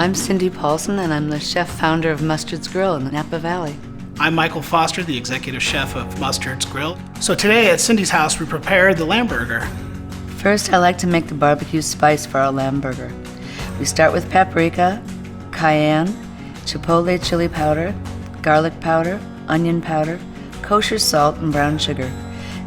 I'm Cindy Pawlcyn, and I'm the chef-founder of Mustard's Grill in the Napa Valley. I'm Michael Foster, the executive chef of Mustard's Grill. So today at Cindy's house, we prepared the lamb burger. First, I like to make the BBQ Spice for our lamb burger. We start with paprika, cayenne, chipotle chili powder, garlic powder, onion powder, kosher salt, and brown sugar.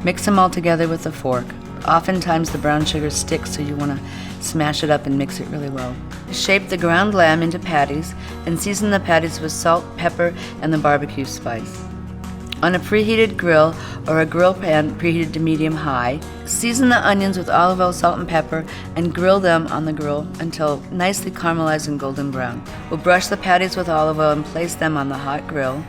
Mix them all together with a fork. Oftentimes the brown sugar sticks, so you want to smash it up and mix it really well. Shape the ground lamb into patties and season the patties with salt, pepper, and the BBQ spice. On a preheated grill or a grill pan preheated to medium-high, season the onions with olive oil, salt, and pepper and grill them on the grill until nicely caramelized and golden brown. We'll brush the patties with olive oil and place them on the hot grill.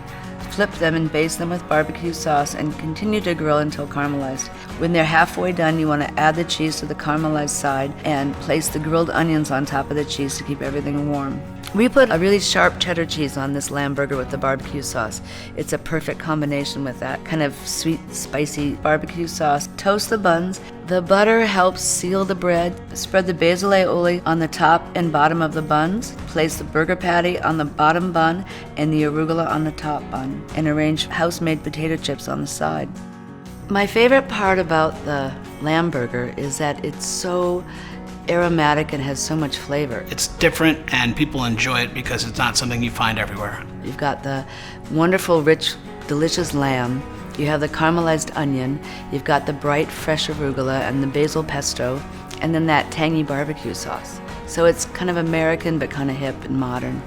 Flip them and baste them with barbecue sauce and continue to grill until caramelized. When they're halfway done, you want to add the cheese to the caramelized side and place the grilled onions on top of the cheese to keep everything warm. We put a really sharp cheddar cheese on this lamb burger with the barbecue sauce. It's a perfect combination with that kind of sweet, spicy barbecue sauce. Toast the buns. The butter helps seal the bread. Spread the basil aioli on the top and bottom of the buns. Place the burger patty on the bottom bun and the arugula on the top bun. And arrange house-made potato chips on the side. My favorite part about the lamb burger is that it's so aromatic and has so much flavor. It's different and people enjoy it because it's not something you find everywhere. You've got the wonderful, rich, delicious lamb. You have the caramelized onion. You've got the bright, fresh arugula and the basil pesto, and then that tangy barbecue sauce. So it's kind of American but kind of hip and modern.